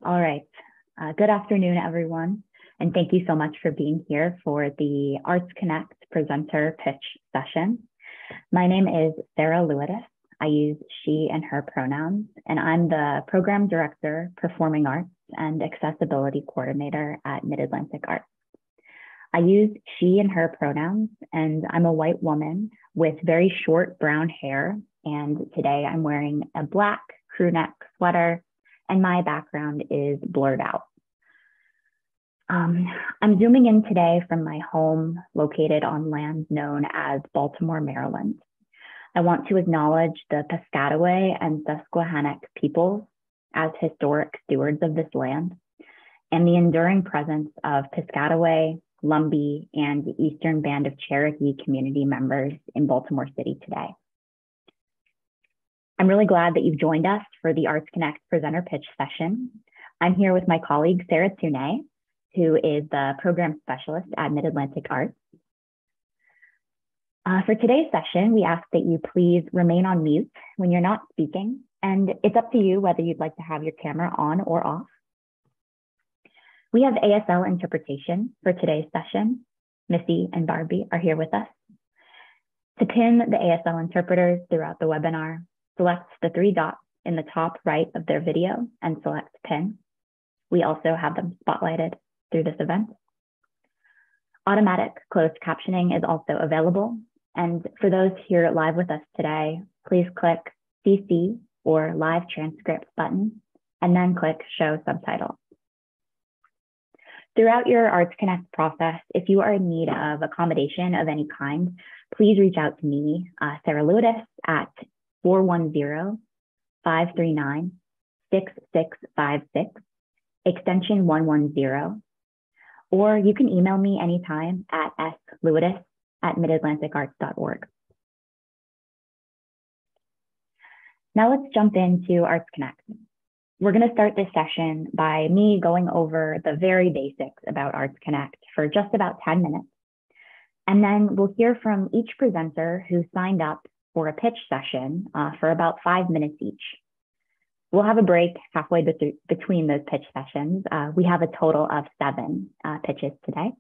All right. Good afternoon, everyone. And thank you so much for being here for the ArtsCONNECT presenter pitch session. My name is Sarah Lewis. I use she and her pronouns, and I'm the Program Director, Performing Arts and Accessibility Coordinator at Mid-Atlantic Arts. I use she and her pronouns, and I'm a white woman with very short brown hair. And today I'm wearing a black crew neck sweater, and my background is blurred out. I'm zooming in today from my home located on land known as Baltimore, Maryland. I want to acknowledge the Piscataway and Susquehannock peoples as historic stewards of this land and the enduring presence of Piscataway, Lumbee, and the Eastern Band of Cherokee community members in Baltimore City today. I'm really glad that you've joined us for the ArtsCONNECT presenter pitch session. I'm here with my colleague, Sarah Tunay, who is the program specialist at Mid-Atlantic Arts. For today's session, we ask that you please remain on mute when you're not speaking, and it's up to you whether you'd like to have your camera on or off. We have ASL interpretation for today's session. Missy and Barbie are here with us. To pin the ASL interpreters throughout the webinar, select the 3 dots in the top right of their video and select pin. We also have them spotlighted through this event. Automatic closed captioning is also available. And for those here live with us today, please click CC or live transcript button, and then click show subtitles. Throughout your ArtsCONNECT process, if you are in need of accommodation of any kind, please reach out to me, Sarah Lewis, at 410-539-6656, extension 110, or you can email me anytime at slewis@midatlanticarts.org. Now let's jump into ArtsCONNECT. We're going to start this session by me going over the very basics about ArtsCONNECT for just about 10 minutes. And then we'll hear from each presenter who signed up for a pitch session for about 5 minutes each. We'll have a break halfway between those pitch sessions. We have a total of 7 pitches today.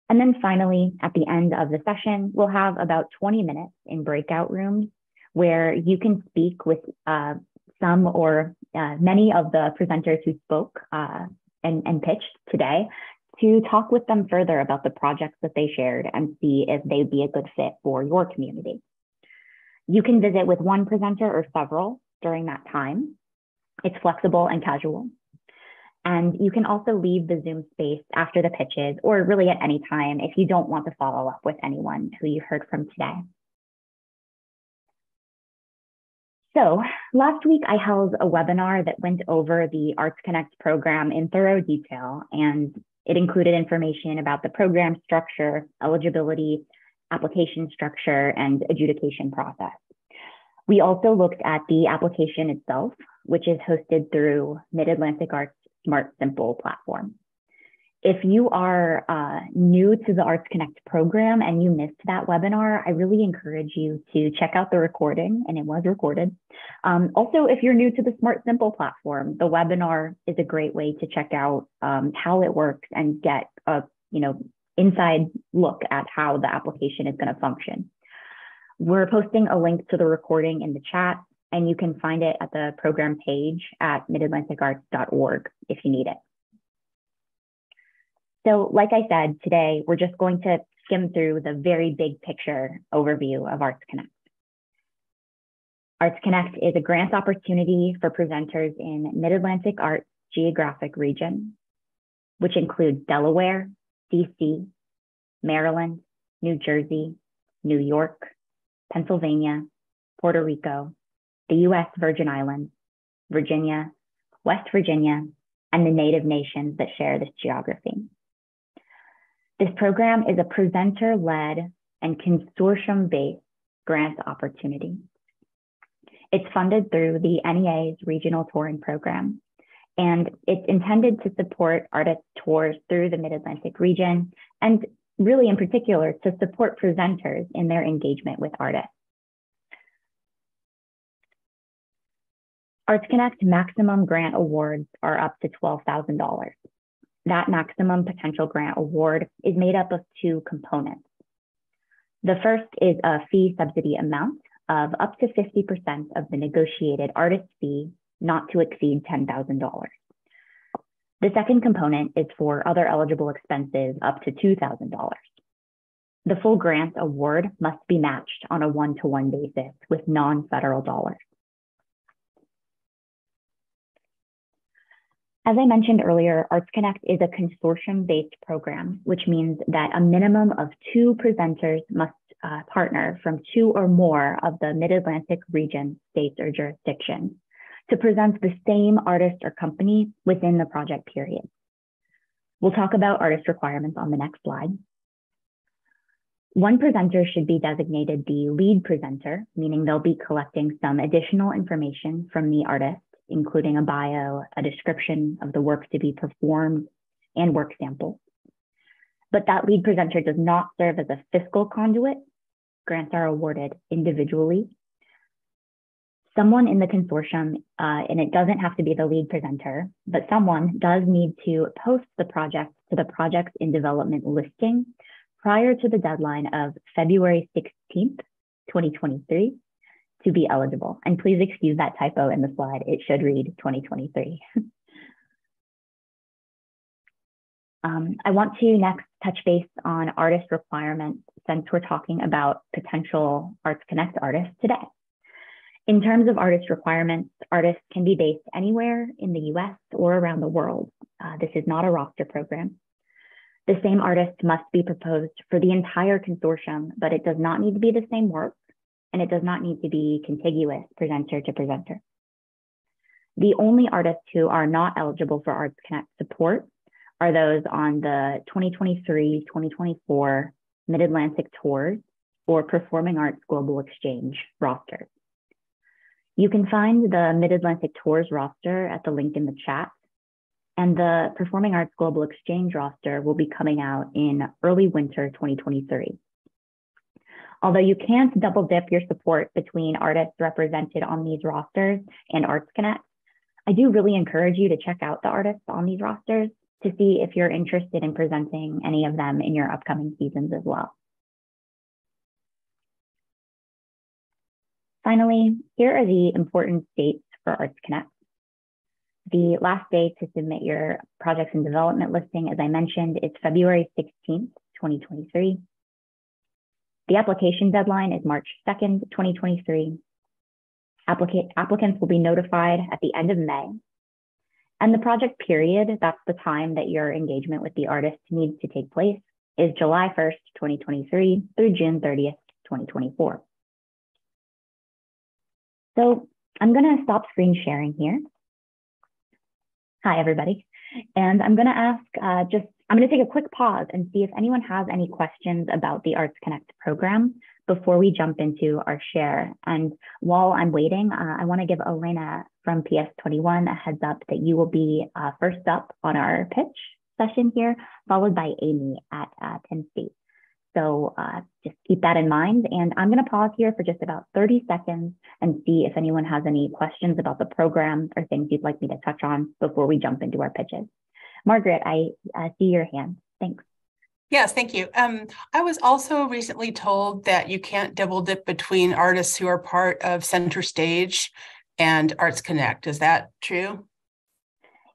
And then finally, at the end of the session, we'll have about 20 minutes in breakout rooms where you can speak with some or many of the presenters who spoke and pitched today to talk with them further about the projects that they shared and see if they'd be a good fit for your community. You can visit with one presenter or several during that time. It's flexible and casual. And you can also leave the Zoom space after the pitches or really at any time if you don't want to follow up with anyone who you heard from today. So last week I held a webinar that went over the ArtsCONNECT program in thorough detail, and it included information about the program structure, eligibility, application structure, and adjudication process. We also looked at the application itself, which is hosted through Mid-Atlantic Arts Smart Simple platform. If you are new to the ArtsCONNECT program and you missed that webinar, I really encourage you to check out the recording, and it was recorded. Also, if you're new to the Smart Simple platform, the webinar is a great way to check out how it works and get a inside look at how the application is going to function. We're posting a link to the recording in the chat, and you can find it at the program page at midatlanticarts.org if you need it. So like I said, today, we're just going to skim through the very big picture overview of ArtsCONNECT. ArtsCONNECT is a grant opportunity for presenters in Mid-Atlantic Arts geographic region, which includes Delaware, DC, Maryland, New Jersey, New York, Pennsylvania, Puerto Rico, the US Virgin Islands, Virginia, West Virginia, and the native nations that share this geography. This program is a presenter-led and consortium-based grant opportunity. It's funded through the NEA's regional touring program, and it's intended to support artist tours through the Mid-Atlantic region, and really in particular to support presenters in their engagement with artists. ArtsConnect maximum grant awards are up to $12,000. That maximum potential grant award is made up of two components. The first is a fee subsidy amount of up to 50% of the negotiated artist fee, not to exceed $10,000. The second component is for other eligible expenses up to $2,000. The full grant award must be matched on a one-to-one basis with non-federal dollars. As I mentioned earlier, ArtsConnect is a consortium-based program, which means that a minimum of 2 presenters must partner from 2 or more of the Mid-Atlantic region, states, or jurisdictions to present the same artist or company within the project period. We'll talk about artist requirements on the next slide. One presenter should be designated the lead presenter, meaning they'll be collecting some additional information from the artist, including a bio, a description of the work to be performed, and work samples. But that lead presenter does not serve as a fiscal conduit. Grants are awarded individually. Someone in the consortium, and it doesn't have to be the lead presenter, but someone does need to post the project to the projects in development listing prior to the deadline of February 16th, 2023 to be eligible. And please excuse that typo in the slide. It should read 2023. I want to next touch base on artist requirements since we're talking about potential ArtsConnect artists today. In terms of artist requirements, artists can be based anywhere in the US or around the world. This is not a roster program. The same artist must be proposed for the entire consortium, but it does not need to be the same work, and it does not need to be contiguous presenter to presenter. The only artists who are not eligible for ArtsConnect support are those on the 2023-2024 Mid-Atlantic tours or Performing Arts Global Exchange roster. You can find the Mid-Atlantic tours roster at the link in the chat, and the Performing Arts Global Exchange roster will be coming out in early winter 2023. Although you can't double dip your support between artists represented on these rosters and ArtsConnect, I do really encourage you to check out the artists on these rosters to see if you're interested in presenting any of them in your upcoming seasons as well. Finally, here are the important dates for ArtsConnect. The last day to submit your projects in development listing, as I mentioned, is February 16th, 2023. The application deadline is March 2nd, 2023. Applicants will be notified at the end of May. And the project period, that's the time that your engagement with the artist needs to take place, is July 1st, 2023 through June 30th, 2024. So I'm gonna stop screen sharing here. Hi, everybody. And I'm gonna ask, I'm gonna take a quick pause and see if anyone has any questions about the ArtsConnect program before we jump into our share. And while I'm waiting, I wanna give Elena from PS21 a heads up that you will be first up on our pitch session here, followed by Amy at Penn State. So just keep that in mind. And I'm gonna pause here for just about 30 seconds and see if anyone has any questions about the program or things you'd like me to touch on before we jump into our pitches. Margaret, I see your hand. Thanks. Yes, thank you. I was also recently told that you can't double dip between artists who are part of Center Stage and ArtsConnect. Is that true?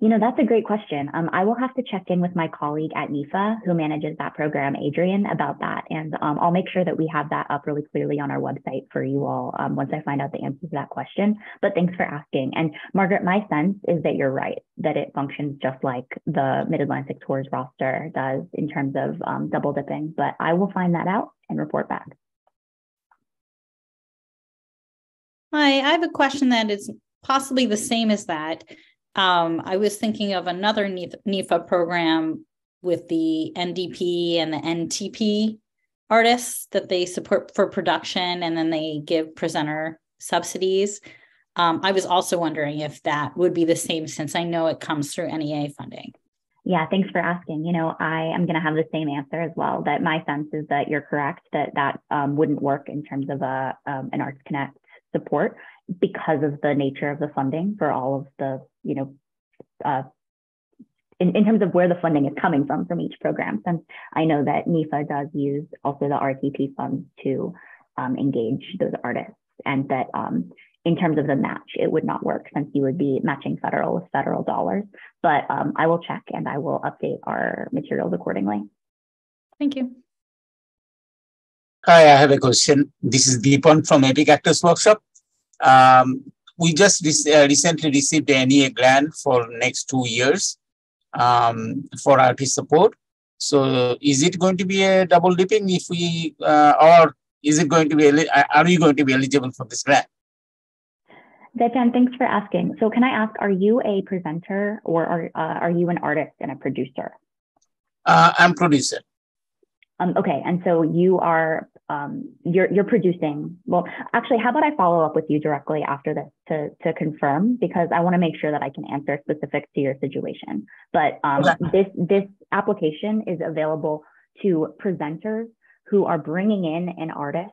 You know, that's a great question. I will have to check in with my colleague at NIFA who manages that program, Adrian, about that. And I'll make sure that we have that up really clearly on our website for you all once I find out the answer to that question. But thanks for asking. And Margaret, my sense is that you're right, that it functions just like the Mid-Atlantic Tours roster does in terms of double dipping, but I will find that out and report back. Hi, I have a question that is possibly the same as that. I was thinking of another NIFA program with the NDP and the NTP artists that they support for production, and then they give presenter subsidies. I was also wondering if that would be the same, since I know it comes through NEA funding. Yeah, thanks for asking. You know, I am going to have the same answer as well, that my sense is that you're correct, that wouldn't work in terms of an ArtsConnect support. because of the nature of the funding for all of the, in terms of where the funding is coming from each program, since I know that NIFA does use also the RTP funds to engage those artists, and that in terms of the match, it would not work since you would be matching federal with federal dollars. But I will check and I will update our materials accordingly. Thank you. Hi, I have a question. This is Deepan from Epic Actors Workshop. We just recently received an NEA grant for next 2 years for artist support. So is it going to be a double dipping if we, or is it going to be, are we going to be eligible for this grant? Dejan, thanks for asking. So can I ask, are you a presenter or are you an artist and a producer? I'm producer. Okay, and so you are, you're producing. Well, actually, how about I follow up with you directly after this to confirm, because I want to make sure that I can answer specific to your situation. But this application is available to presenters who are bringing in an artist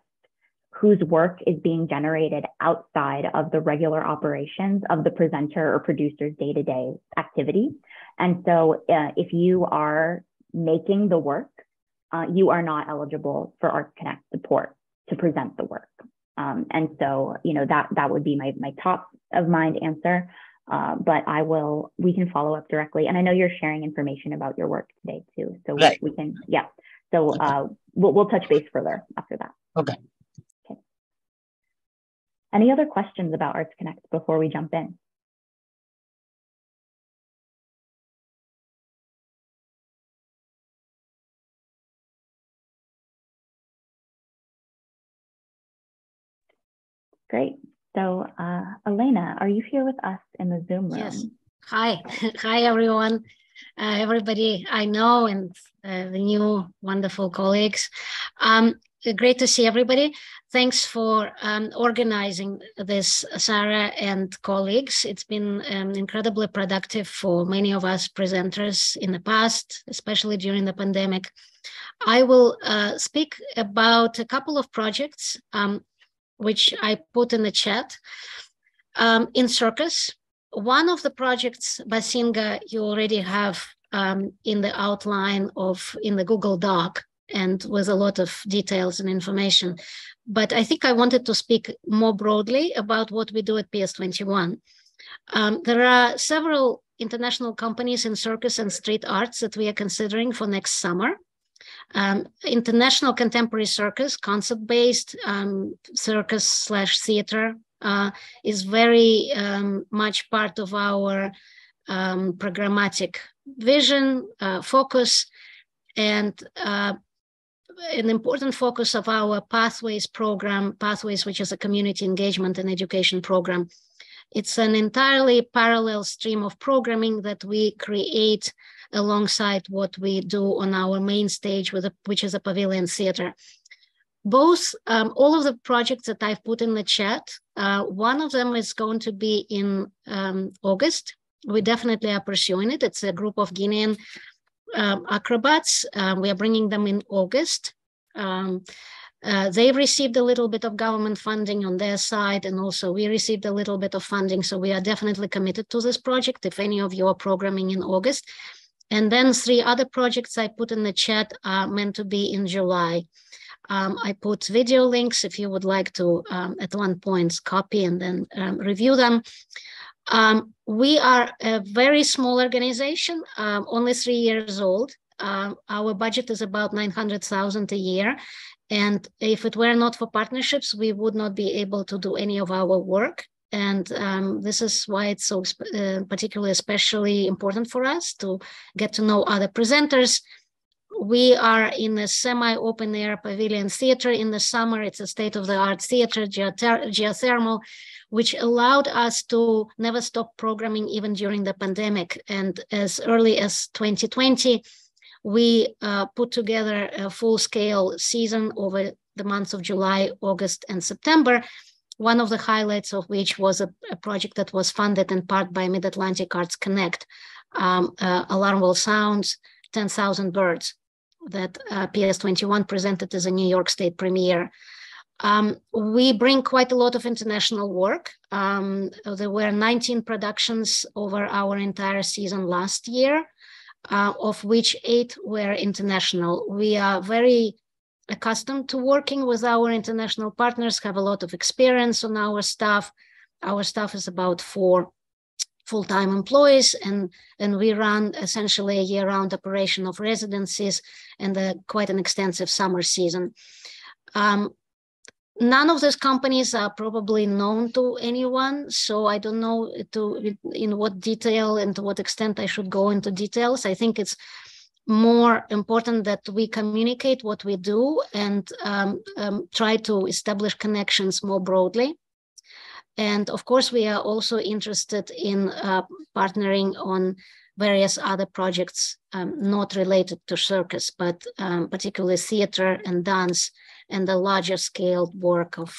whose work is being generated outside of the regular operations of the presenter or producer's day-to-day activity. And so if you are making the work, you are not eligible for ArtsCONNECT support to present the work. And so, that would be my top of mind answer, but we can follow up directly. And I know you're sharing information about your work today too. So right. we can, yeah. So we'll touch base further after that. Okay. Any other questions about ArtsCONNECT before we jump in? Great. So Elena, are you here with us in the Zoom room? Yes. Hi. Hi, everyone. Everybody I know and the new wonderful colleagues. Great to see everybody. Thanks for organizing this, Sarah and colleagues. It's been incredibly productive for many of us presenters in the past, especially during the pandemic. I will speak about a couple of projects which I put in the chat. In Circus, one of the projects, Basinga, you already have in the outline in the Google Doc, and with a lot of details and information. But I think I wanted to speak more broadly about what we do at PS21. There are several international companies in circus and street arts that we are considering for next summer. International contemporary circus, concept-based circus/theater is very much part of our programmatic vision, focus, and an important focus of our Pathways program, Pathways, which is a community engagement and education program. It's an entirely parallel stream of programming that we create alongside what we do on our main stage, which is a pavilion theater. Both, all of the projects that I've put in the chat, one of them is going to be in August. We definitely are pursuing it. It's a group of Guinean acrobats. We are bringing them in August. They've received a little bit of government funding on their side, and also we received a little bit of funding. So we are definitely committed to this project if any of you are programming in August. And then 3 other projects I put in the chat are meant to be in July. I put video links if you would like to at one point copy and then review them. We are a very small organization, only 3 years old. Our budget is about 900,000 a year. And if it were not for partnerships, we would not be able to do any of our work. And this is why it's so particularly especially important for us to get to know other presenters. We are in a semi-open air pavilion theater. In the summer, it's a state-of-the-art theater, geothermal, which allowed us to never stop programming even during the pandemic. And as early as 2020, we put together a full-scale season over the months of July, August, and September, one of the highlights of which was a project that was funded in part by Mid-Atlantic ArtsCONNECT, Alarmable Sounds, 10,000 Birds, that PS21 presented as a New York State premiere. We bring quite a lot of international work. There were 19 productions over our entire season last year, of which 8 were international. We are very accustomed to working with our international partners, have a lot of experience on our staff. Our staff is about 4 full-time employees, and we run essentially a year-round operation of residencies and quite an extensive summer season. None of those companies are probably known to anyone, so I don't know in what detail and to what extent I should go into details. I think it's more important that we communicate what we do and try to establish connections more broadly. And of course, we are also interested in partnering on various other projects not related to circus, but particularly theater and dance and the larger scale work of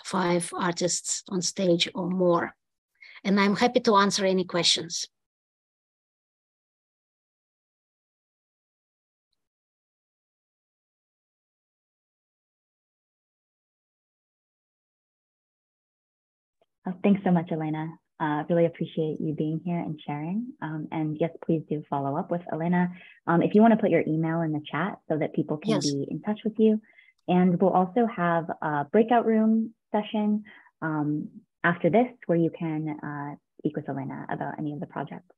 5 artists on stage or more. And I'm happy to answer any questions. Thanks so much, Elena. Really appreciate you being here and sharing. And yes, please do follow up with Elena. If you want to put your email in the chat so that people can be in touch with you. And we'll also have a breakout room session after this where you can speak with Elena about any of the projects.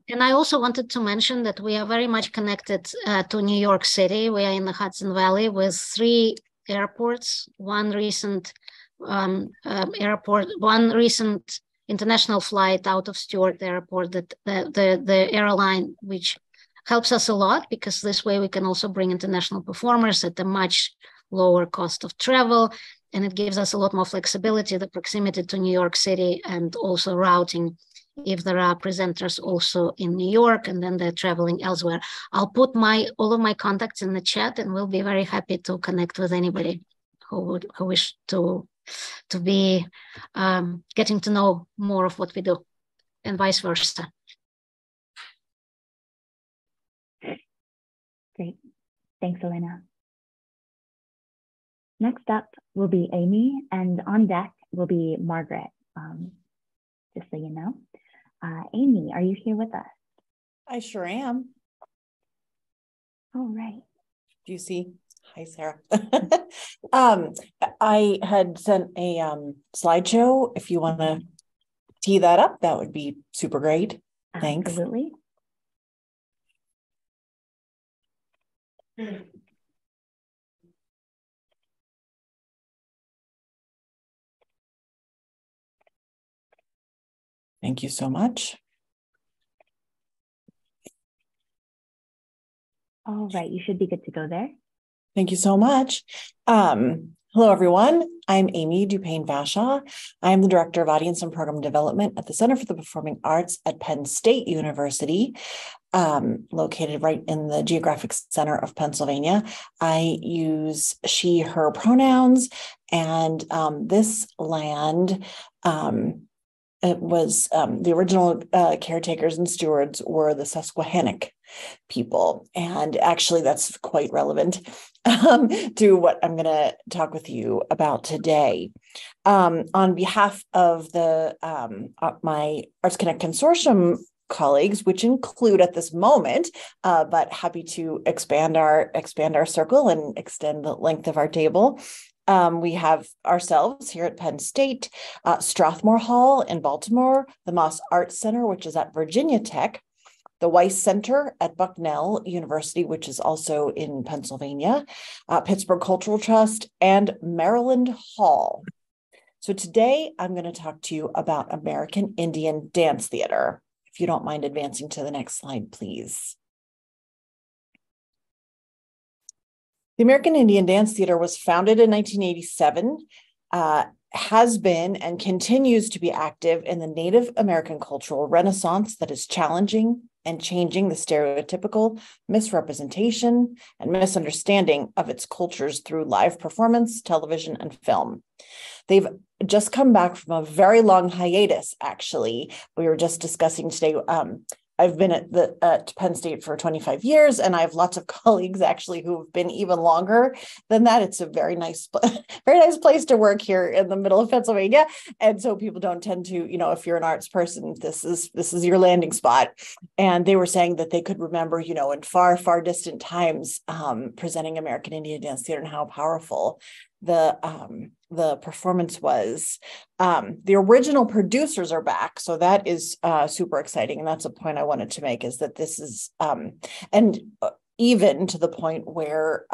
And I also wanted to mention that we are very much connected to New York City. We are in the Hudson Valley with 3 airports, one recent international flight out of Stewart Airport, that the airline, which helps us a lot because this way we can also bring international performers at a much lower cost of travel, and it gives us a lot more flexibility, the proximity to New York City, and also routing if there are presenters also in New York and then they're traveling elsewhere. I'll put all of my contacts in the chat, and we'll be very happy to connect with anybody who wish to be getting to know more of what we do, and vice versa. Great. Thanks, Elena. Next up will be Amy, and on deck will be Margaret, just so you know. Amy, are you here with us? I sure am. All right. Do you see? Hi, Sarah. I had sent a slideshow. If you want to tee that up, that would be super great. Thanks. Absolutely. Thank you so much. All right, you should be good to go there. Thank you so much. Hello, everyone. I'm Amy Dupain-Vashaw. I'm the Director of Audience and Program Development at the Center for the Performing Arts at Penn State University, located right in the geographic center of Pennsylvania. I use she, her pronouns, and this land, it was the original caretakers and stewards were the Susquehannock people. And actually, that's quite relevant to what I'm going to talk with you about today. On behalf of the my ArtsCONNECT consortium colleagues, which include at this moment, but happy to expand our circle and extend the length of our table. We have ourselves here at Penn State, Strathmore Hall in Baltimore, the Moss Arts Center, which is at Virginia Tech, the Weiss Center at Bucknell University, which is also in Pennsylvania, Pittsburgh Cultural Trust, and Maryland Hall. So today I'm going to talk to you about American Indian Dance Theater. If you don't mind advancing to the next slide, please. The American Indian Dance Theater was founded in 1987, has been and continues to be active in the Native American cultural renaissance that is challenging and changing the stereotypical misrepresentation and misunderstanding of its cultures through live performance, television, and film. They've just come back from a very long hiatus, actually. We were just discussing today I've been at Penn State for 25 years, and I have lots of colleagues actually who have been even longer than that. It's a very nice place to work here in the middle of Pennsylvania. And so people don't tend to, if you're an arts person, this is your landing spot. And they were saying that they could remember, in far, far distant times, presenting American Indian Dance Theater and how powerful the performance was. The original producers are back, so that is super exciting, and that's a point I wanted to make, is that this is and even to the point where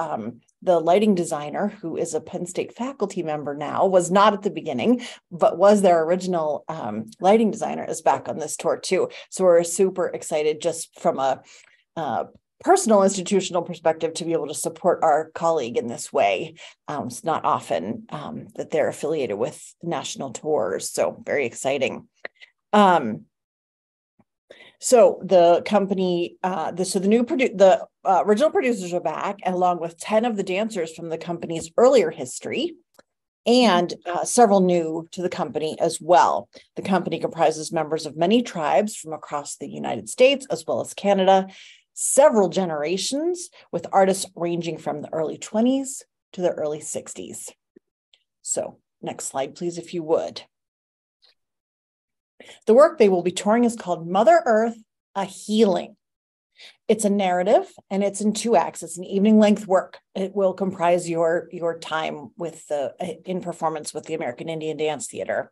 the lighting designer, who is a Penn State faculty member now, was not at the beginning, but was their original lighting designer, is back on this tour too. So we're super excited, just from a personal institutional perspective, to be able to support our colleague in this way. It's not often that they're affiliated with national tours, so very exciting. So the company, the original producers are back, along with 10 of the dancers from the company's earlier history, and several new to the company as well. The company comprises members of many tribes from across the United States, as well as Canada, several generations, with artists ranging from the early 20s to the early 60s. So next slide, please, if you would. The work they will be touring is called Mother Earth, A Healing. It's a narrative, and it's in 2 acts. It's an evening length work. It will comprise your time with in performance with the American Indian Dance Theater.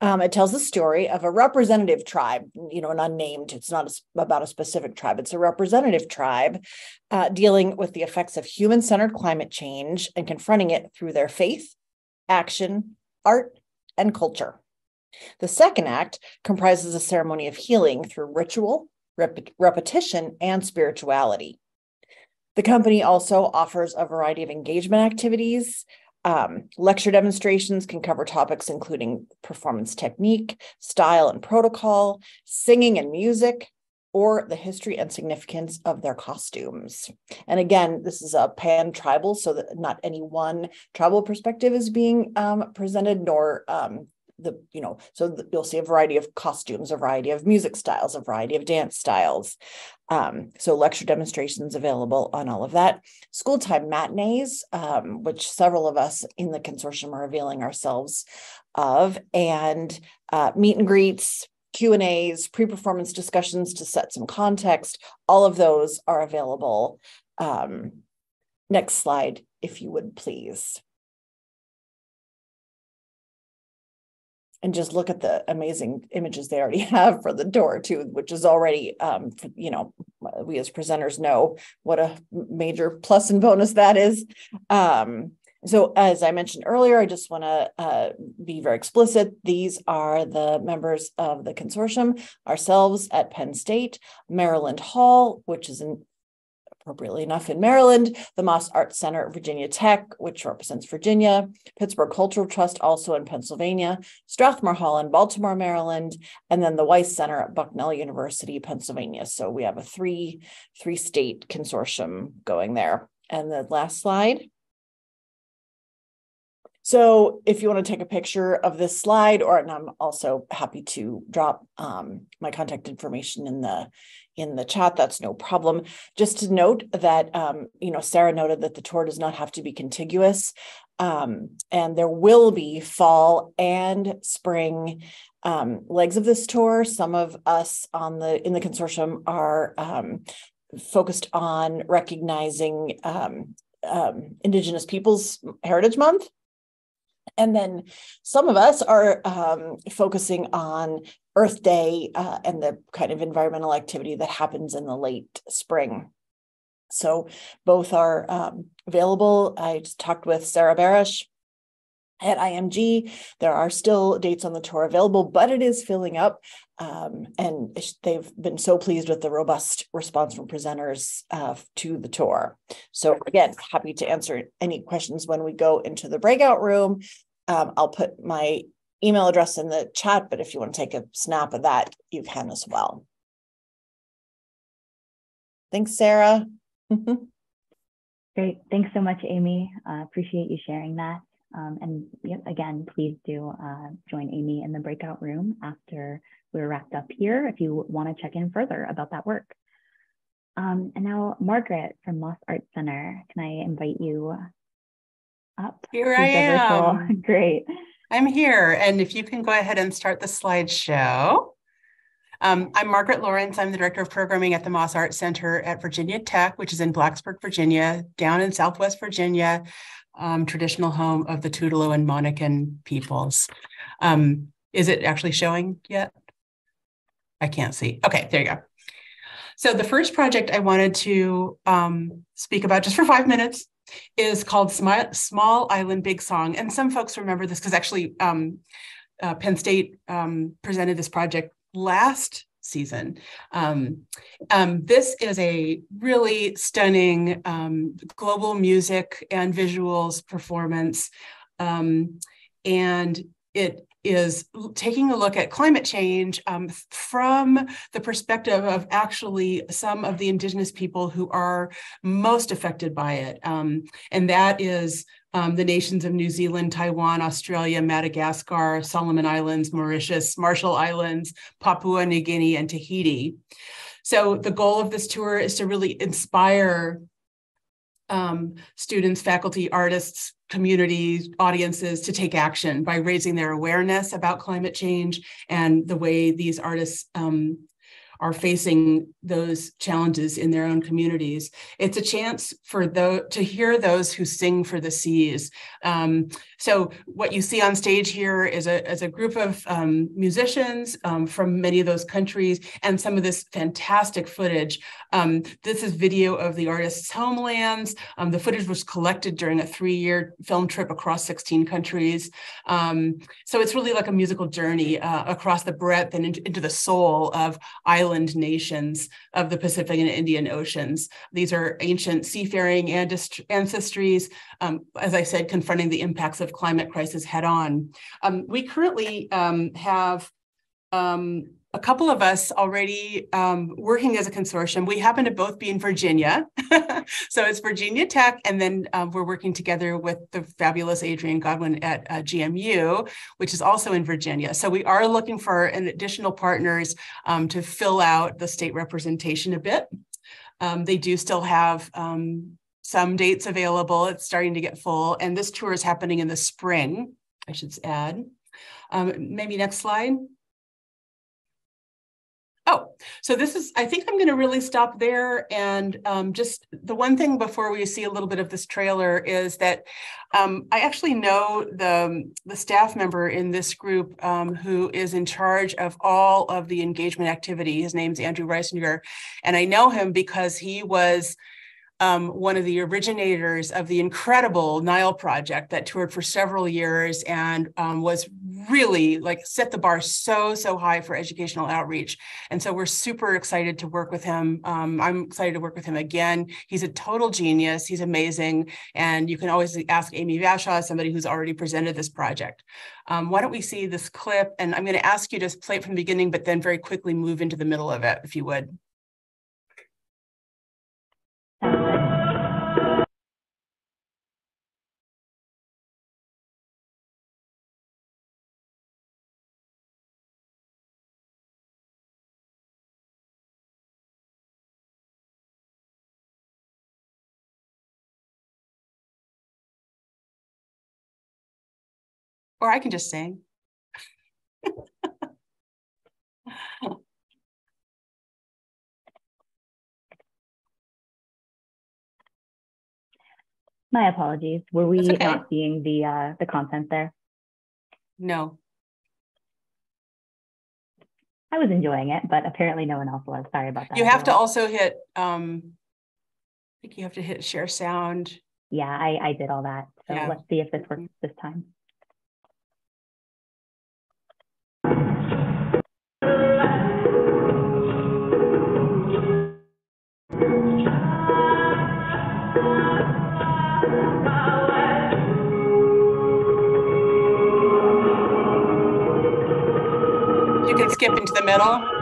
It tells the story of a representative tribe, an unnamed. It's not about a specific tribe. It's a representative tribe dealing with the effects of human-centered climate change and confronting it through their faith, action, art, and culture. The second act comprises a ceremony of healing through ritual, repetition, and spirituality. The company also offers a variety of engagement activities. Lecture demonstrations can cover topics including performance technique, style and protocol, singing and music, or the history and significance of their costumes. And again, this is a pan-tribal, so that not any one tribal perspective is being presented, nor you'll see a variety of costumes, a variety of music styles, a variety of dance styles. So lecture demonstrations available on all of that. School time matinees, which several of us in the consortium are availing ourselves of, and meet and greets, Q&As, pre-performance discussions to set some context. All of those are available. Next slide, if you would, please. And just look at the amazing images they already have for the tour too, which is already, we as presenters know what a major plus and bonus that is. So as I mentioned earlier, I just want to be very explicit. These are the members of the consortium, ourselves at Penn State, Maryland Hall, which is appropriately enough in Maryland, the Moss Arts Center at Virginia Tech, which represents Virginia, Pittsburgh Cultural Trust, also in Pennsylvania, Strathmore Hall in Baltimore, Maryland, and then the Weiss Center at Bucknell University, Pennsylvania. So we have a three-state consortium going there. And the last slide. So if you want to take a picture of this slide, and I'm also happy to drop my contact information in the chat, that's no problem. Just to note that, Sarah noted that the tour does not have to be contiguous, and there will be fall and spring legs of this tour. Some of us in the consortium are focused on recognizing Indigenous Peoples Heritage Month. And then some of us are focusing on Earth Day and the kind of environmental activity that happens in the late spring. So both are available. I just talked with Sarah Barish at IMG. There are still dates on the tour available, but it is filling up. And they've been so pleased with the robust response from presenters to the tour. So again, happy to answer any questions when we go into the breakout room. I'll put my email address in the chat, but if you want to take a snap of that, you can as well. Thanks, Sarah. Great. Thanks so much, Amy. Appreciate you sharing that. And again, please do join Amy in the breakout room after we're wrapped up here if you want to check in further about that work. And now, Margaret from Moss Arts Center, can I invite you up? Here I am. Great. I'm here. And if you can go ahead and start the slideshow. I'm Margaret Lawrence. I'm the Director of Programming at the Moss Arts Center at Virginia Tech, which is in Blacksburg, Virginia, down in Southwest Virginia, traditional home of the Tutelo and Monacan peoples. Is it actually showing yet? I can't see. Okay, there you go. So the first project I wanted to speak about just for 5 minutes is called Small Island Big Song. And some folks remember this because actually Penn State presented this project last season. This is a really stunning global music and visuals performance. And it is taking a look at climate change from the perspective of actually some of the indigenous people who are most affected by it. And that is the nations of New Zealand, Taiwan, Australia, Madagascar, Solomon Islands, Mauritius, Marshall Islands, Papua New Guinea, and Tahiti. So the goal of this tour is to really inspire students, faculty, artists, communities, audiences to take action by raising their awareness about climate change and the way these artists are facing those challenges in their own communities. It's a chance for to hear those who sing for the seas. So what you see on stage here is a group of musicians from many of those countries and some of this fantastic footage. This is video of the artists' homelands. The footage was collected during a 3-year film trip across 16 countries. So it's really like a musical journey across the breadth and into the soul of island nations of the Pacific and Indian Oceans. These are ancient seafaring ancestries, as I said, confronting the impacts of climate crisis head on. We currently have a couple of us already working as a consortium. We happen to both be in Virginia. So it's Virginia Tech, and then we're working together with the fabulous Adrienne Godwin at GMU, which is also in Virginia. So we are looking for an additional partners to fill out the state representation a bit. They do still have some dates available. It's starting to get full, and this tour is happening in the spring, I should add. Maybe next slide. Oh, so this is, I think I'm going to really stop there. And just the one thing before we see a little bit of this trailer is that I actually know the staff member in this group who is in charge of all of the engagement activity. His name's Andrew Reisinger. And I know him because he was one of the originators of the incredible Nile project that toured for several years and was really like set the bar so high for educational outreach. And so we're super excited to work with him. I'm excited to work with him again. He's a total genius. He's amazing. And you can always ask Amy Vashaw, somebody who's already presented this project. Why don't we see this clip? And I'm going to ask you to play it from the beginning, but then very quickly move into the middle of it, if you would. Or I can just sing. My apologies. Were we not seeing the content there? No. I was enjoying it, but apparently no one else was. Sorry about that. You have to also hit, I think you have to hit share sound. Yeah, I did all that. So yeah. Let's see if this works this time. You can skip into the middle.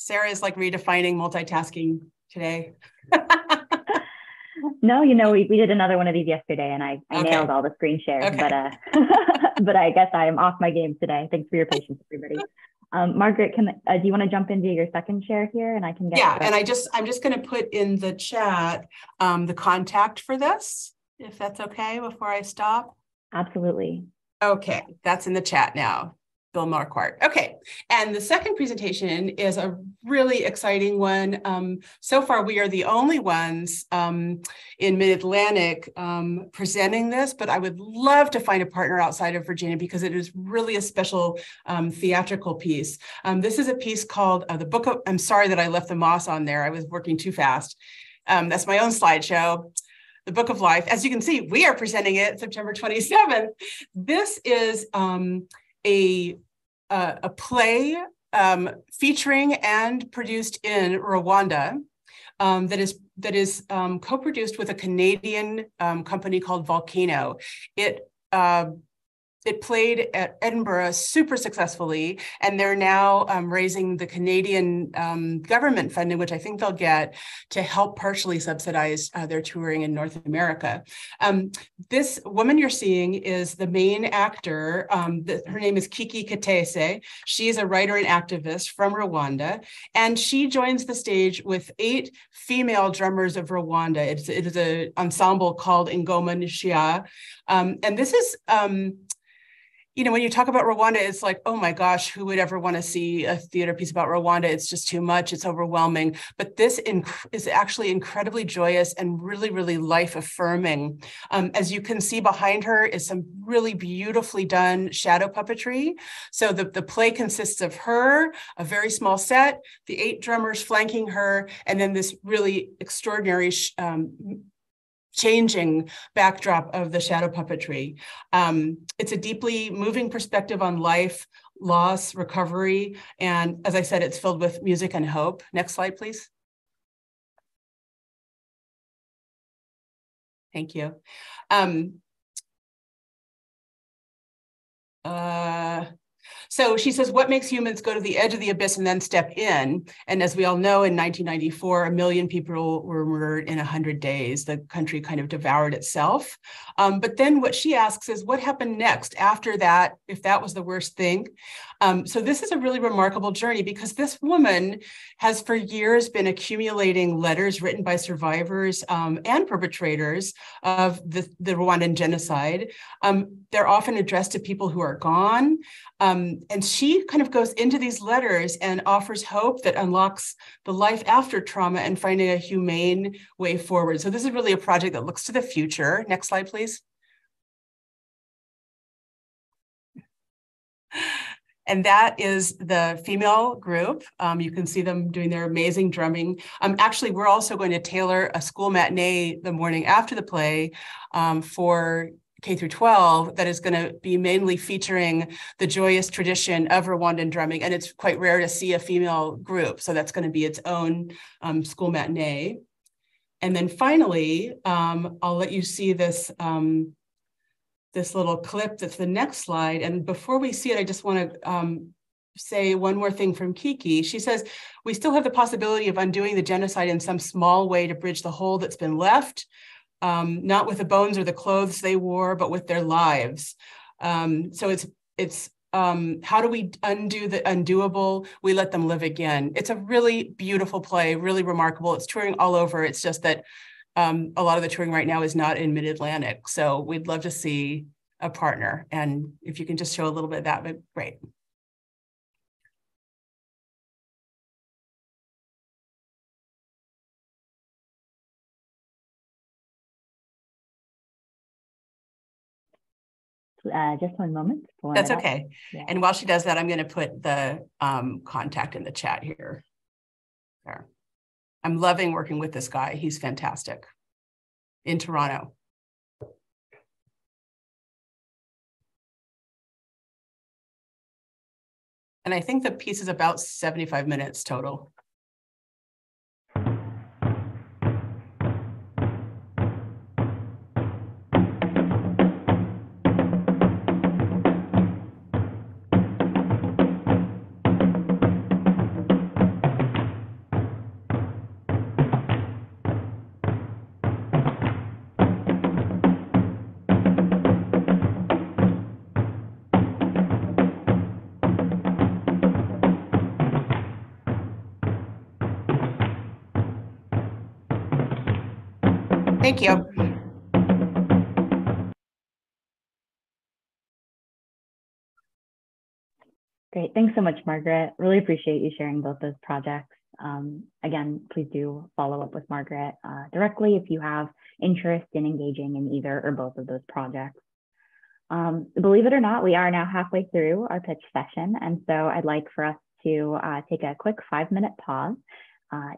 Sarah is like redefining multitasking today. No, we did another one of these yesterday, and I nailed all the screen shares, Okay. but I guess I am off my game today. Thanks for your patience, everybody. Margaret, do you want to jump into your second share here, and I can get and I'm just going to put in the chat the contact for this, if that's okay, before I stop. Absolutely. Okay, that's in the chat now. Bill Marquardt. Okay, and the second presentation is a really exciting one. So far, we are the only ones in Mid-Atlantic presenting this, but I would love to find a partner outside of Virginia because it is really a special theatrical piece. This is a piece called The Book of, I'm sorry that I left the moss on there. I was working too fast. That's my own slideshow. The Book of Life. As you can see, we are presenting it September 27th. This is a play featuring and produced in Rwanda that is co-produced with a Canadian company called Volcano. It played at Edinburgh super successfully, and they're now raising the Canadian government funding, which I think they'll get, to help partially subsidize their touring in North America. This woman you're seeing is the main actor. Her name is Kiki Katese. She is a writer and activist from Rwanda, and she joins the stage with 8 female drummers of Rwanda. It is an ensemble called Ingoma Nishia. And this is... when you talk about Rwanda, it's like, oh my gosh, who would ever want to see a theater piece about Rwanda? It's just too much. It's overwhelming. But this is actually incredibly joyous and really, really life-affirming. As you can see behind her is some really beautifully done shadow puppetry. So the play consists of her, a very small set, the 8 drummers flanking her, and then this really extraordinary changing backdrop of the shadow puppetry. It's a deeply moving perspective on life, loss, recovery, and as I said, it's filled with music and hope. Next slide, please. Thank you. So she says, what makes humans go to the edge of the abyss and then step in? And as we all know, in 1994, 1 million people were murdered in 100 days. The country kind of devoured itself. But then what she asks is, what happened next after that, if that was the worst thing? So this is a really remarkable journey because this woman has for years been accumulating letters written by survivors and perpetrators of the Rwandan genocide. They're often addressed to people who are gone. And she kind of goes into these letters and offers hope that unlocks the life after trauma and finding a humane way forward. So this is really a project that looks to the future. Next slide, please. And that is the female group. You can see them doing their amazing drumming. Actually, we're also going to tailor a school matinee the morning after the play for K through 12 that is going to be mainly featuring the joyous tradition of Rwandan drumming. And it's quite rare to see a female group. So that's going to be its own school matinee. And then finally, I'll let you see this this little clip that's the next slide. And before we see it, I just want to say one more thing from Kiki. She says, we still have the possibility of undoing the genocide in some small way to bridge the hole that's been left, not with the bones or the clothes they wore, but with their lives. So it's how do we undo the undoable? We let them live again. It's a really beautiful play, really remarkable. It's touring all over. It's just that a lot of the touring right now is not in Mid-Atlantic. So we'd love to see a partner. And if you can just show a little bit of that, but great. Just one moment. That's okay. Yeah. And while she does that, I'm going to put the contact in the chat here. There. I'm loving working with this guy. He's fantastic in Toronto. And I think the piece is about 75 minutes total. Thank you. Great. Thanks so much, Margaret. Really appreciate you sharing both those projects. Again, please do follow up with Margaret directly if you have interest in engaging in either or both of those projects. Believe it or not, we are now halfway through our pitch session. And so I'd like for us to take a quick 5-minute pause.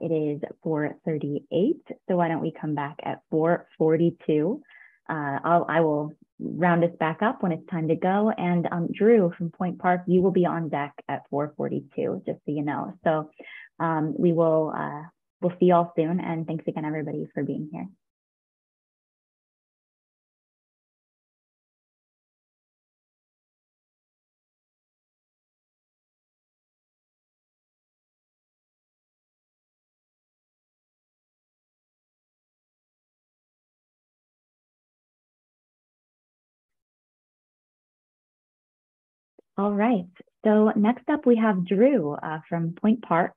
It is 4:38. So why don't we come back at 4:42? I will round us back up when it's time to go. And Drew from Point Park, you will be on deck at 4:42, just so you know. So we'll see y'all soon. And thanks again, everybody, for being here. All right, so next up we have Drew from Point Park.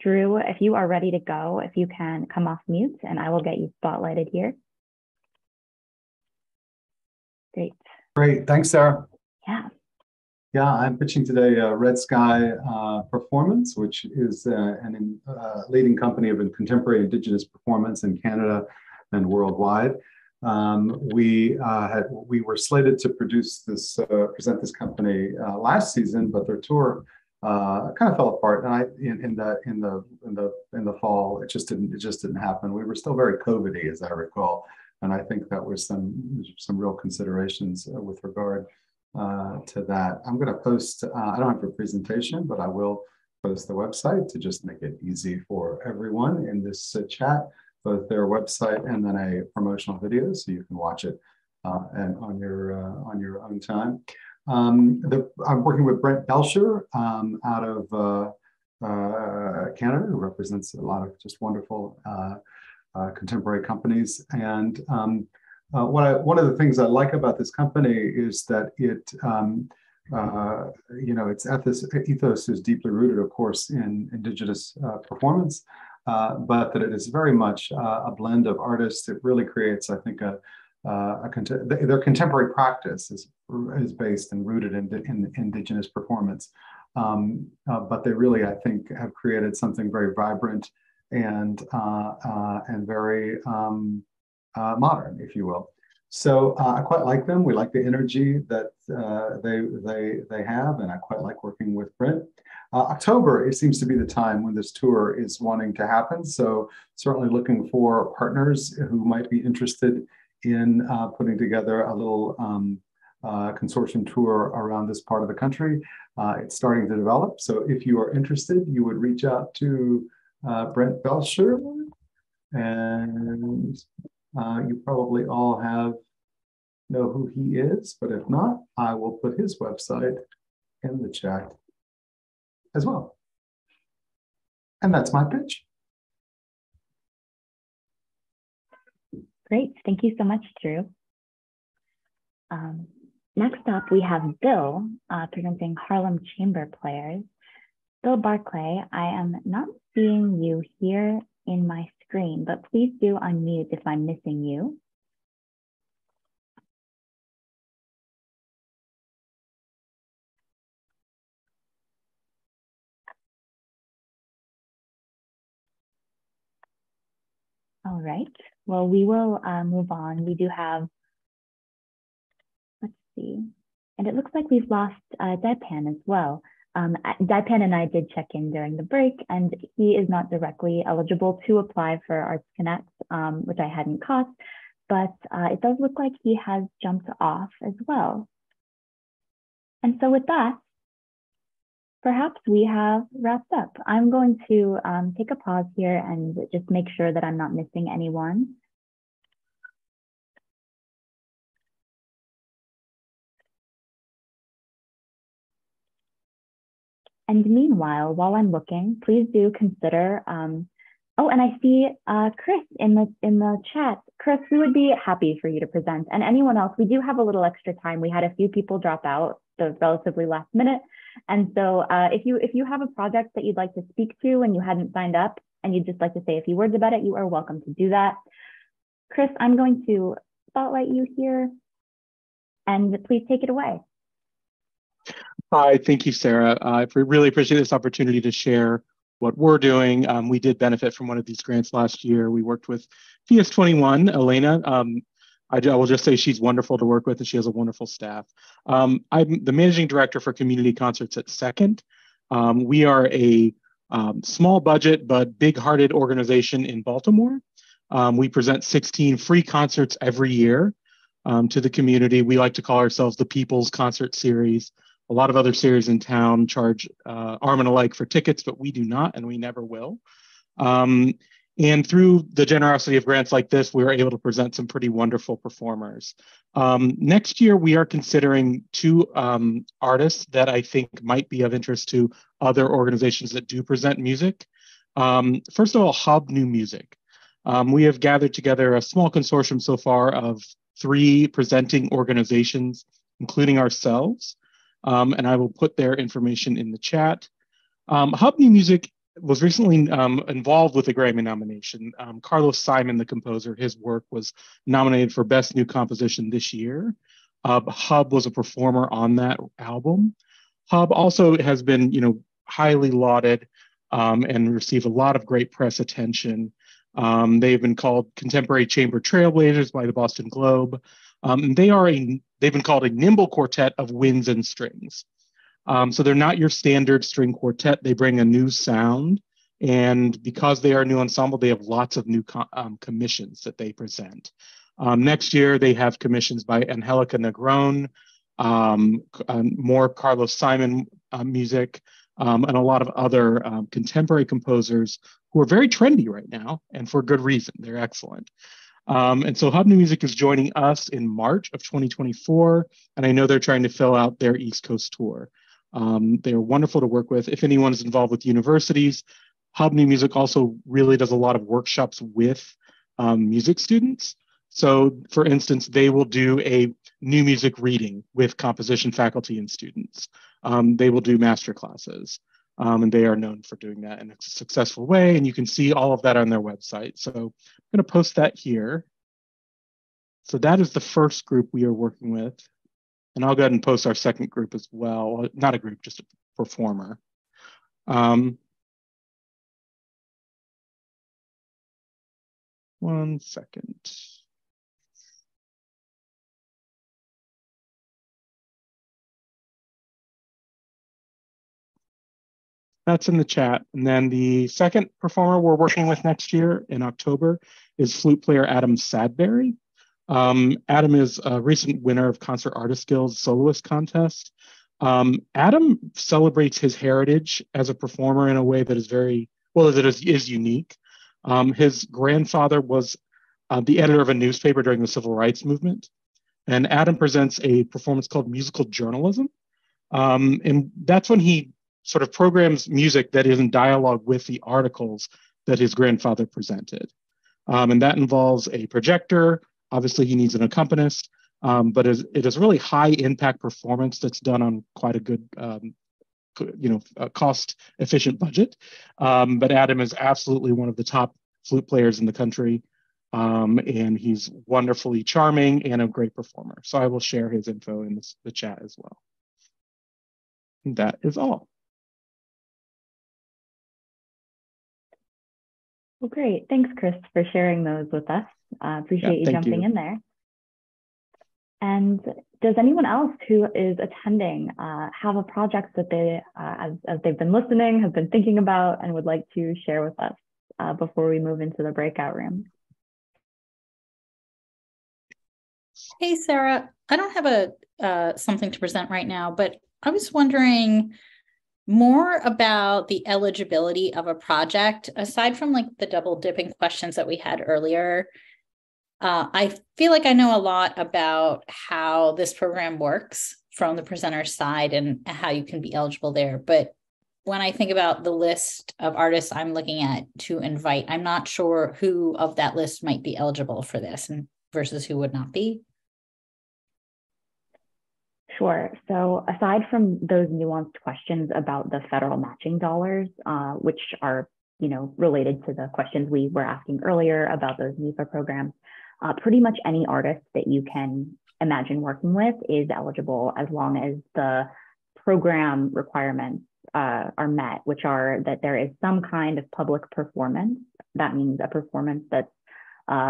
Drew, if you are ready to go, if you can come off mute and I will get you spotlighted here. Great. Great, thanks, Sarah. Yeah. Yeah, I'm pitching today Red Sky Performance, which is a leading company of contemporary Indigenous performance in Canada and worldwide. We were slated to present this company last season, but their tour kind of fell apart. And in the fall, it just didn't happen. We were still very COVID-y, as I recall, and I think that was some real considerations with regard to that. I'm going to post. I don't have a presentation, but I will post the website to just make it easy for everyone in this chat. Both their website and then a promotional video, so you can watch it and on your own time. I'm working with Brent Belcher out of Canada, who represents a lot of just wonderful contemporary companies. And one of the things I like about this company is that it, its ethos is deeply rooted, of course, in Indigenous performance. But that it is very much a blend of artists. It really creates, I think, their contemporary practice is based and rooted in Indigenous performance. But they really, I think, have created something very vibrant and very modern, if you will. So I quite like them. We like the energy that they have, and I quite like working with Brent. October, it seems to be the time when this tour is wanting to happen. So certainly looking for partners who might be interested in putting together a little consortium tour around this part of the country. It's starting to develop. So if you are interested, you would reach out to Brent Belcher, and you probably all know who he is, but if not, I will put his website in the chat as well. And that's my pitch. Great, thank you so much, Drew. Next up, we have Bill presenting Harlem Chamber Players. Bill Barclay, I am not seeing you here in my screen, but please do unmute if I'm missing you. All right, well, we will move on. We do have, let's see, and it looks like we've lost Daipan as well. Daipan and I did check in during the break, and he is not directly eligible to apply for ArtsCONNECT, which I hadn't caught, but it does look like he has jumped off as well. And so with that, perhaps we have wrapped up. I'm going to take a pause here and just make sure that I'm not missing anyone. And meanwhile, while I'm looking, please do consider, oh, and I see Chris in the chat. Chris, we would be happy for you to present. And anyone else, we do have a little extra time. We had a few people drop out, so relatively last minute. And so if you have a project that you'd like to speak to and you hadn't signed up and you'd just like to say a few words about it, you are welcome to do that. Chris, I'm going to spotlight you here, and please take it away. Hi, thank you, Sarah. I really appreciate this opportunity to share what we're doing. We did benefit from one of these grants last year. We worked with PS21, Elena. I will just say she's wonderful to work with, and she has a wonderful staff. I'm the managing director for community concerts at Second. We are a small budget but big-hearted organization in Baltimore. We present 16 free concerts every year to the community. We like to call ourselves the People's Concert Series. A lot of other series in town charge arm and a leg for tickets, but we do not, and we never will. And through the generosity of grants like this, we were able to present some pretty wonderful performers. Next year, we are considering two artists that I think might be of interest to other organizations that do present music. First of all, Hub New Music. We have gathered together a small consortium so far of 3 presenting organizations, including ourselves. And I will put their information in the chat. Hub New Music was recently involved with a Grammy nomination. Carlos Simon, the composer, his work was nominated for Best New Composition this year. Hub was a performer on that album. Hub also has been, highly lauded and received a lot of great press attention. They've been called Contemporary Chamber Trailblazers by the Boston Globe. They've been called a nimble quartet of winds and strings. So they're not your standard string quartet. They bring a new sound. And because they are a new ensemble, they have lots of new commissions that they present. Next year, they have commissions by Angelica Negron, more Carlos Simon music, and a lot of other contemporary composers who are very trendy right now, and for good reason. They're excellent. And so Hub New Music is joining us in March of 2024, and I know they're trying to fill out their East Coast tour. They're wonderful to work with. If anyone is involved with universities, Hub New Music also really does a lot of workshops with music students. So for instance, they will do a new music reading with composition faculty and students. They will do master classes. And they are known for doing that in a successful way. And you can see all of that on their website. So I'm going to post that here. So that is the first group we are working with. And I'll go ahead and post our second group as well. Not a group, just a performer. One second. That's in the chat. And then the second performer we're working with next year in October is flute player Adam Sadberry. Adam is a recent winner of Concert Artist Guild's Soloist Contest. Adam celebrates his heritage as a performer in a way that is very, well, that is unique. His grandfather was the editor of a newspaper during the Civil Rights Movement. And Adam presents a performance called musical journalism. And that's when he sort of programs music that is in dialogue with the articles that his grandfather presented. And that involves a projector. Obviously, he needs an accompanist, but it is really high impact performance that's done on quite a good, cost efficient budget. But Adam is absolutely one of the top flute players in the country. And he's wonderfully charming and a great performer. So I will share his info in the chat as well. And that is all. Well, great. Thanks, Chris, for sharing those with us. Appreciate you jumping in there. And does anyone else who is attending have a project that they, as they've been listening, have been thinking about and would like to share with us before we move into the breakout room? Hey, Sarah, I don't have something to present right now, but I was wondering more about the eligibility of a project, aside from like the double dipping questions that we had earlier. I feel like I know a lot about how this program works from the presenter's side and how you can be eligible there. But when I think about the list of artists I'm looking at to invite, I'm not sure who of that list might be eligible for this versus who would not be. Sure. So aside from those nuanced questions about the federal matching dollars, which are, related to the questions we were asking earlier about those NEFA programs, pretty much any artist that you can imagine working with is eligible, as long as the program requirements are met, which are that there is some kind of public performance. That means a performance that's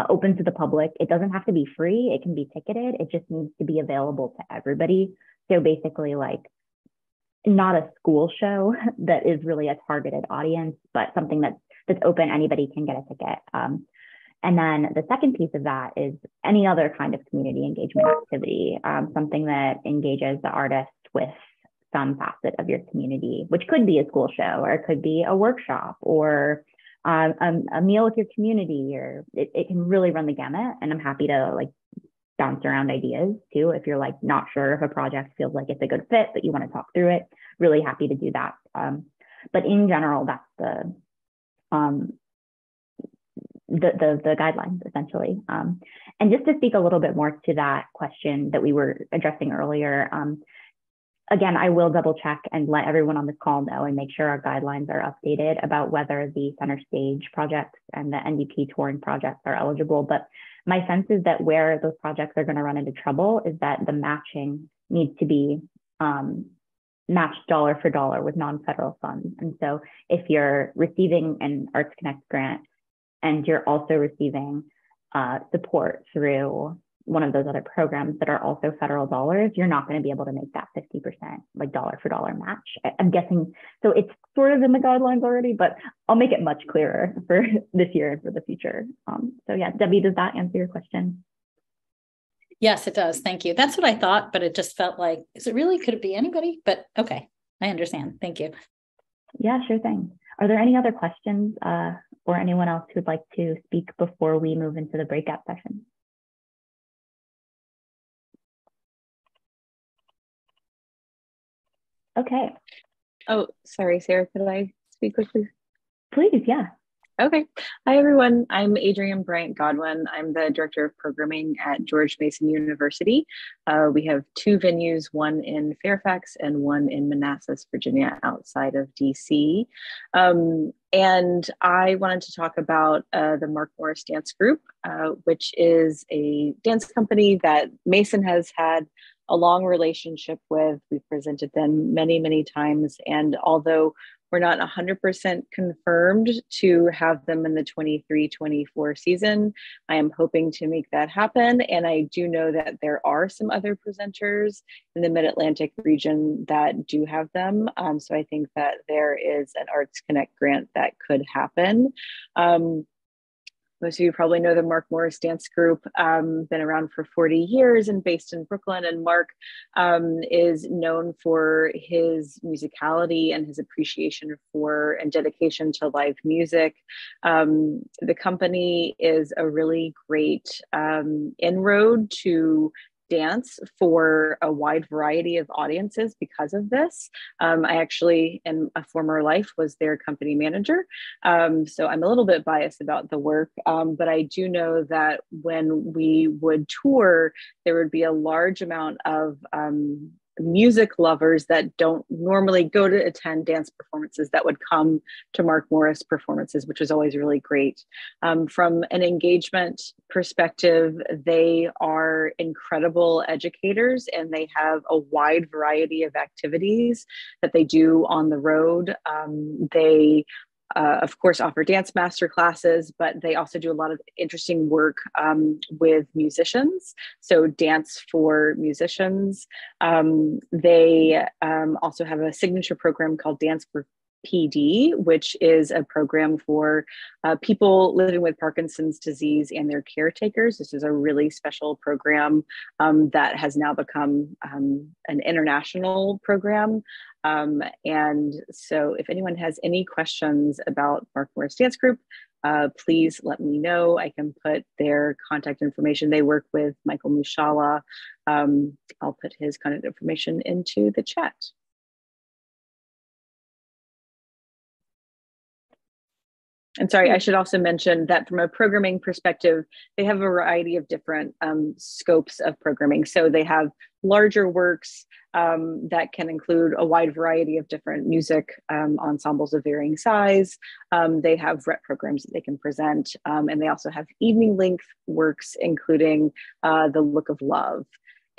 open to the public. It doesn't have to be free. It can be ticketed. It just needs to be available to everybody. So basically, like, not a school show that is really a targeted audience, but something that's open. Anybody can get a ticket. And then the second piece of that is any other kind of community engagement activity, something that engages the artist with some facet of your community, which could be a school show, or it could be a workshop, or a meal with your community, or it can really run the gamut. And I'm happy to like bounce around ideas too. If you're like not sure if a project feels like it's a good fit, but you want to talk through it, really happy to do that. But in general, that's the guidelines essentially. And just to speak a little bit more to that question that we were addressing earlier, again, I will double check and let everyone on this call know and make sure our guidelines are updated about whether the center stage projects and the NDP touring projects are eligible. But my sense is that where those projects are going to run into trouble is that the matching needs to be matched dollar for dollar with non-federal funds. And so if you're receiving an ArtsCONNECT grant and you're also receiving support through one of those other programs that are also federal dollars, you're not going to be able to make that 50% like dollar for dollar match. I'm guessing, so it's sort of in the guidelines already, but I'll make it much clearer for this year and for the future. So yeah, Debbie, does that answer your question? Yes, it does. Thank you. That's what I thought, but it just felt like, is it really, could it be anybody? But okay, I understand. Thank you. Yeah, sure thing. Are there any other questions or anyone else who'd like to speak before we move into the breakout session? Okay. Oh, sorry, Sarah, could I speak quickly? Please, yeah. Okay. Hi, everyone. I'm Adrienne Bryant Godwin. I'm the Director of Programming at George Mason University. We have two venues, one in Fairfax and one in Manassas, Virginia, outside of DC. And I wanted to talk about the Mark Morris Dance Group, which is a dance company that Mason has had a long relationship with. We've presented them many, many times. And although we're not 100% confirmed to have them in the 23-24 season, I am hoping to make that happen. And I do know that there are some other presenters in the Mid-Atlantic region that do have them. So I think that there is an ArtsCONNECT grant that could happen. Most of you probably know the Mark Morris Dance Group, been around for 40 years and based in Brooklyn. And Mark is known for his musicality and his appreciation for and dedication to live music. The company is a really great inroad to dance for a wide variety of audiences because of this. I actually, in a former life, was their company manager. So I'm a little bit biased about the work, but I do know that when we would tour, there would be a large amount of music lovers that don't normally go to attend dance performances that would come to Mark Morris performances, which is always really great. From an engagement perspective, they are incredible educators and they have a wide variety of activities that they do on the road. They of course, offer dance master classes, but they also do a lot of interesting work with musicians. So dance for musicians. They also have a signature program called Dance for PD, which is a program for people living with Parkinson's disease and their caretakers. This is a really special program that has now become an international program. And so if anyone has any questions about Mark Morris Dance Group, please let me know. I can put their contact information. They work with Michael Mushala. I'll put his contact information into the chat. And sorry, I should also mention that from a programming perspective, they have a variety of different scopes of programming. So they have larger works that can include a wide variety of different music ensembles of varying size. They have rep programs that they can present. And they also have evening length works, including The Look of Love,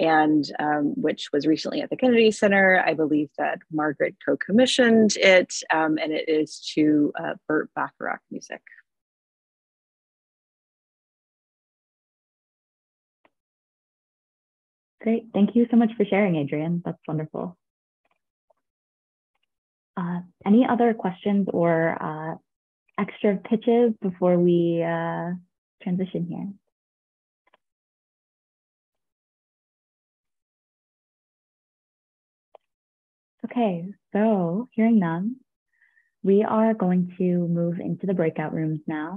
and which was recently at the Kennedy Center. I believe that Margaret co-commissioned it, and it is to Burt Bacharach music. Great, thank you so much for sharing, Adrian. That's wonderful. Any other questions or extra pitches before we transition here? Okay, so hearing none, we are going to move into the breakout rooms now.